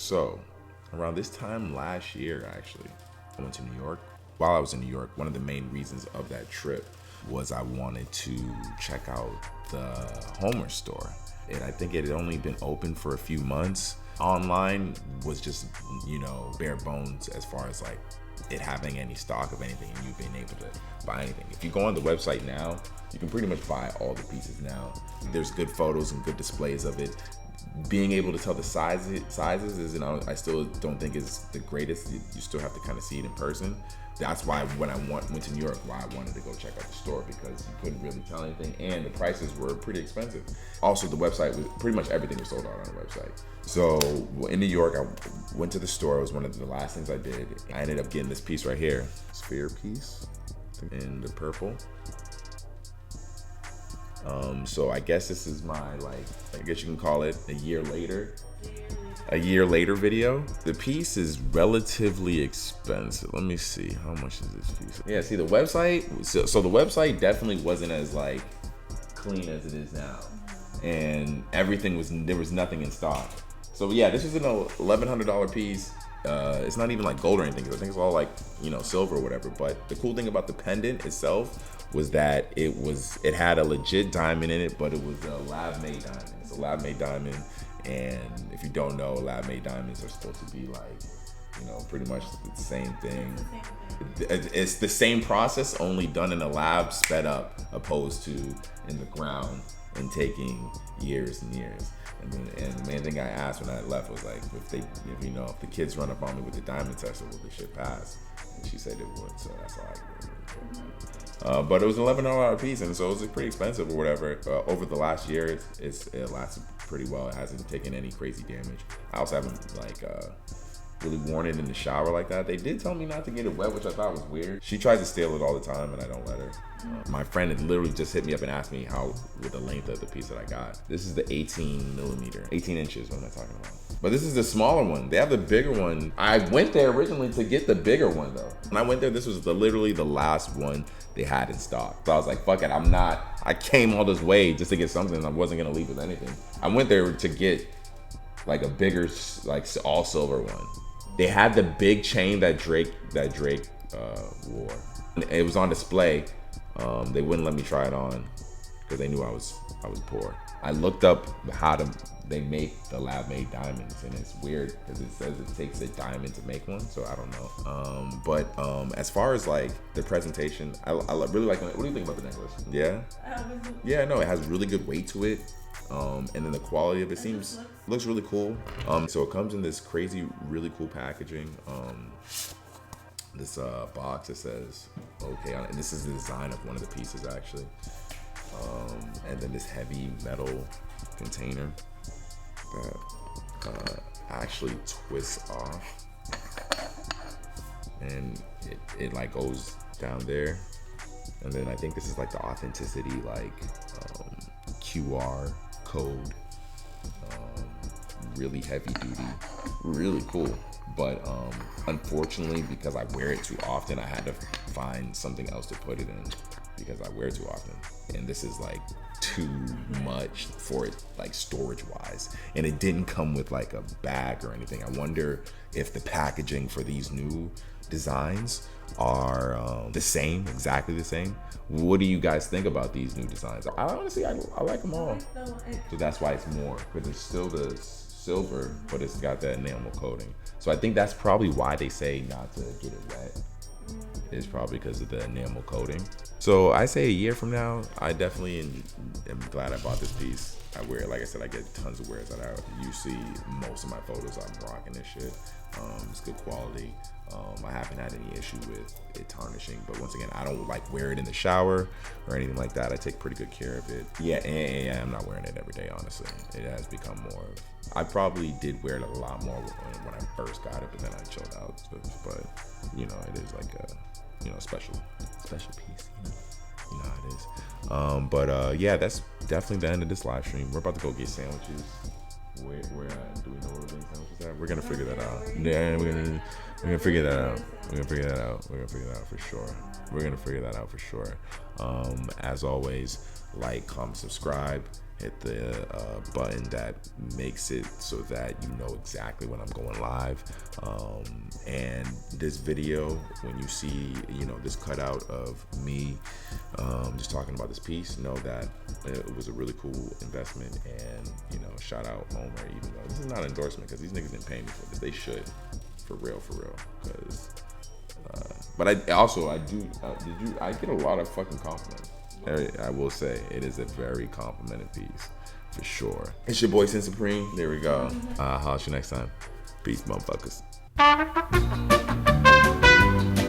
So, around this time last year, actually, I went to New York. While I was in New York, one of the main reasons of that trip was I wanted to check out the Homer store. And I think it had only been open for a few months. Online was just, bare bones as far as like it having any stock of anything and you being able to buy anything. If you go on the website now, you can pretty much buy all the pieces now. There's good photos and good displays of it. Being able to tell the sizes is, I still don't think is the greatest. You still have to kind of see it in person. That's why when I went to New York, why I wanted to go check out the store, because you couldn't really tell anything and the prices were pretty expensive. Also, the website was pretty much everything was sold out on the website. So in New York, I went to the store. It was one of the last things I did. I ended up getting this piece right here, sphere piece in the purple. So I guess this is my, I guess you can call it a year later video. The piece is relatively expensive. Let me see, how much is this piece? Yeah, see the website, so the website definitely wasn't as clean as it is now. And there was nothing in stock. So yeah, this is an $1,100 piece. It's not even gold or anything. I think it's all silver or whatever. But the cool thing about the pendant itself was that it had a legit diamond in it, but it was a lab-made diamond. It's a lab-made diamond, and if you don't know, lab-made diamonds are supposed to be pretty much the same thing. It's the same process, only done in a lab, sped up, opposed to in the ground and taking years and years. And the main thing I asked when I left was if the kids run up on me with the diamond tester, will the shit pass? And she said it would, so that's all I did. But it was an $1,100 piece, and so it was pretty expensive or whatever. Over the last year, it lasted pretty well. It hasn't taken any crazy damage. I also haven't really worn it in the shower like that. They did tell me not to get it wet, which I thought was weird. She tries to steal it all the time, and I don't let her. My friend had literally just hit me up and asked me with the length of the piece that I got. This is the 18 inches, what am I talking about? But this is the smaller one. They have the bigger one. I went there originally to get the bigger one though. When I went there, this was literally the last one they had in stock. So I was like, fuck it, I came all this way just to get something. I wasn't gonna leave with anything. I went there to get a bigger, all silver one. They had the big chain that Drake wore. It was on display. They wouldn't let me try it on because they knew I was poor. I looked up how they make the lab-made diamonds, and it's weird because it says it takes a diamond to make one, so I don't know. But as far as the presentation, I really like it. What do you think about the necklace? Yeah? Yeah, no, it has really good weight to it. And then the quality of it looks really cool. So it comes in this crazy, really cool packaging. This box that says okay on it, and this is the design of one of the pieces actually. And then this heavy metal container that actually twists off, and it goes down there. And then I think this is the authenticity QR code, really heavy duty, really cool. But unfortunately, because I wear it too often, I had to find something else to put it in because I wear it too often. And this is too much for it, storage wise. And it didn't come with a bag or anything. I wonder if the packaging for these new designs are exactly the same. What do you guys think about these new designs? I honestly like them all. So that's why it's more, because it's still the silver, but it's got that enamel coating. So I think that's probably why they say not to get it wet. It's probably because of the enamel coating. So I say a year from now, I definitely am glad I bought this piece. I wear it, like I said, I get tons of wears that you see most of my photos. I'm rocking this shit. It's good quality. I haven't had any issue with it tarnishing, but once again, I don't wear it in the shower or anything like that. I take pretty good care of it. Yeah, and I'm not wearing it every day, honestly. It has become more of, I probably did wear it a lot more when I first got it, but then I chilled out. But it is a special piece. You know how it is. But yeah, that's definitely the end of this live stream. We're about to go get sandwiches. Where do we know where we're getting sandwiches at? We're gonna figure that out. Yeah, we're gonna figure that out. We're gonna figure that out. We're gonna figure that out for sure. We're gonna figure that out for sure. As always, comment, subscribe. hit the button that makes it so that you know exactly when I'm going live. And this video, when you see, this cutout of me just talking about this piece, know that it was a really cool investment. And, shout out Omer, even though this is not an endorsement, because these niggas didn't pay me for this. They should, for real, because but I get a lot of fucking compliments. I will say it is a very complimented piece, for sure. It's your boy Sin Supreme. There we go. I'll holler at you next time. Peace, motherfuckers.